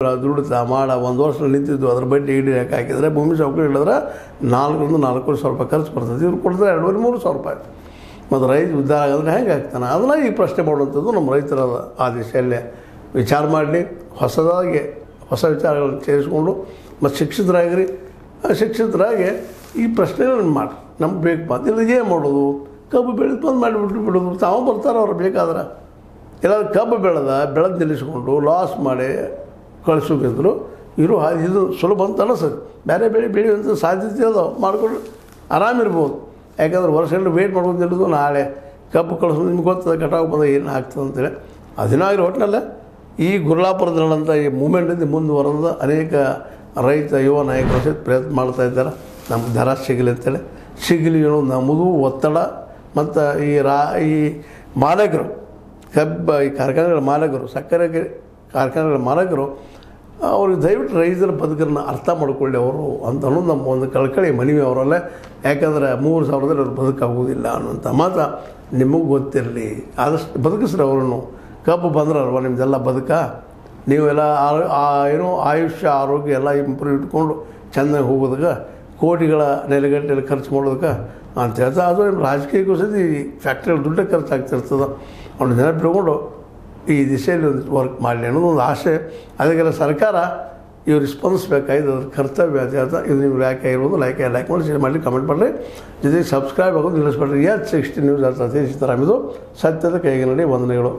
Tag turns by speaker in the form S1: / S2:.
S1: ದುಡಿತಾ ಮಾಡ ಒಂದು ವರ್ಷ ನಿಂತಿದ್ದು ಅದ್ರ ಬಡ್ಡಿ ಗಿಡ್ಡಿ ಹಾಕಿದರೆ ಭೂಮಿ ಸೌಕರ್ಯ ಹೇಳಿದ್ರೆ 4 ಸಾವಿರ ರೂಪಾಯಿ ಖರ್ಚು ಬರ್ತದೆ. ಇವ್ರು ಕೊಡಿದ್ರೆ 2,500 ಸಾವಿರ ರೂಪಾಯಿ. ಮತ್ತು ರೈತ ಉದ್ಧಾರ ಆಗೋದ್ರೆ ಹೆಂಗೆ ಆಗ್ತಾನೆ? ಅದನ್ನು ಈ ಪ್ರಶ್ನೆ ಮಾಡುವಂಥದ್ದು ನಮ್ಮ ರೈತರ ಆದೇಶಲ್ಲೇ ವಿಚಾರ ಮಾಡಲಿ, ಹೊಸದಾಗಿ ಹೊಸ ವಿಚಾರಗಳನ್ನು ಸೇರಿಸ್ಕೊಂಡು ಮತ್ತು ಶಿಕ್ಷಿತರಾಗಿ ಈ ಪ್ರಶ್ನೆಗಳನ್ನು ಮಾಡಿ ನಮ್ಗೆ ಬೇಕು ಮಾತು ಇಲ್ಲ ಏನು ಮಾಡೋದು? ಕಬ್ಬು ಬೆಳೆದು ಬಂದು ಬಿಡೋದು. ತಾವು ಬರ್ತಾರೆ ಅವ್ರು ಬೇಕಾದ್ರೆ. ಎಲ್ಲಾದ್ರೂ ಕಬ್ಬು ಬೆಳೆದು ನಿಲ್ಲಿಸ್ಕೊಂಡು ಲಾಸ್ ಮಾಡಿ ಕಳಿಸೋಕಿದ್ರು ಇದು ಸುಲಭ ಅಂತ ಅನಿಸ್ತದೆ. ಬೇರೆ ಬೆಳೆಯುವಂಥ ಸಾಧ್ಯತೆ ಅದಾವೆ, ಮಾಡ್ಕೊಂಡು ಆರಾಮಿರ್ಬೋದು. ಯಾಕಂದ್ರೆ ವರ್ಷಗಳು ವೇಟ್ ಮಾಡ್ಕೊಂಡು ನಿಲ್ಲೋದು, ನಾಳೆ ಕಬ್ಬು ಕಳಿಸೋದು ನಿಮ್ಗೆ ಗೊತ್ತದ ಕಟಾವು ಬಂದಾಗ ಏನು ಆಗ್ತದೆ ಅಂತೇಳಿ. ಅದಿನಾಗಿರೋ ಒಟ್ಟಿನಲ್ಲ ಈ ಗುರುಳಾಪುರದಲ್ಲಂಥ ಈ ಮೂಮೆಂಟಿಂದ ಮುಂದುವರೆದ ಅನೇಕ ರೈತ ಯುವ ನಾಯಕರು ಸಹಿತ ಪ್ರಯತ್ನ ಮಾಡ್ತಾಯಿದ್ದಾರೆ. ನಮ್ಗೆ ದರ ಸಿಗಲಿ ಅಂತೇಳಿ. ಸಿಗಲಿ ಅನ್ನೋ ನಮ್ಮದು ಒತ್ತಡ. ಮತ್ತು ಈ ಮಾಲಕರು ಈ ಕಾರ್ಖಾನೆಗಳ ಮಾಲಕರು, ಸಕ್ಕರೆ ಕಾರ್ಖಾನೆಗಳ ಮಾಲಕರು ಅವ್ರಿಗೆ ದಯವಿಟ್ಟು ರೈತರ ಬದುಕನ್ನು ಅರ್ಥ ಮಾಡ್ಕೊಳ್ಳಿ ಅವರು ಅಂತ ಅನ್ನೋದು ನಮ್ಮ ಒಂದು ಕಳ್ಕಳಿ ಮನವಿ ಅವರಲ್ಲೇ. ಯಾಕಂದರೆ 3,000ದಲ್ಲಿ ಅವ್ರು ಬದುಕಾಗೋದಿಲ್ಲ ಅನ್ನೋಂಥ ಮಾತು ನಿಮಗೆ ಗೊತ್ತಿರಲಿ. ಆದಷ್ಟು ಬದುಕಿಸ್ರಿ ಅವರನ್ನು. ಕಬ್ಬು ಬಂದ್ರಲ್ವ ನಿಮ್ಮದೆಲ್ಲ ನೀವೆಲ್ಲ ಏನೋ ಆಯುಷ್ಯ ಆರೋಗ್ಯ ಎಲ್ಲ ಇಂಪ್ರೂವ್ ಇಟ್ಕೊಂಡು ಚೆನ್ನಾಗಿ ಹೋಗೋದಕ್ಕೆ, ಕೋಟಿಗಳ ನೆಲೆಗಟ್ಟಲೆ ಖರ್ಚು ಮಾಡೋದಕ್ಕೆ ಅಂತ ಹೇಳ್ತಾ ಅದು ನಿಮ್ಮ ರಾಜಕೀಯಕ್ಕೂ ಸಹಿತ ಈ ಫ್ಯಾಕ್ಟ್ರಿಯಲ್ಲಿ ದುಡ್ಡು ಖರ್ಚಾಗ್ತಿರ್ತದೆ. ಅವ್ನು ನೆನಪಿಟ್ಕೊಂಡು ಈ ದಿಶೆಯಲ್ಲಿ ಒಂದು ವರ್ಕ್ ಮಾಡಲಿ ಅನ್ನೋದು ಒಂದು ಆಸೆ. ಅದಕ್ಕೆಲ್ಲ ಸರ್ಕಾರ ಇವ್ರಿಗೆ ಸ್ಪಂದಿಸಬೇಕಾಗಿದೆ, ಅದ್ರ ಕರ್ತವ್ಯ ಅಂತ ಹೇಳ್ತಾ ಇದು ನೀವು ಲೈಕ್ ಆಗಿರ್ಬೋದು. ಲೈಕ್ ಮಾಡಿ ಶೇರ್ ಮಾಡಿ, ಕಮೆಂಟ್ ಮಾಡಿರಿ. ಜೊತೆಗೆ ಸಬ್ಸ್ಕ್ರೈಬ್ ಆಗೋದು ನಿಲ್ಲಿಸ್ಬೇಡ್ರಿ. H60 ನ್ಯೂಸ್ ಅಂತ ಸಿದ್ದರಾಮಯ್ಯದು ಸತ್ಯದ ಕೈಗೆ ನಡಿ ವಂದನೆಗಳು.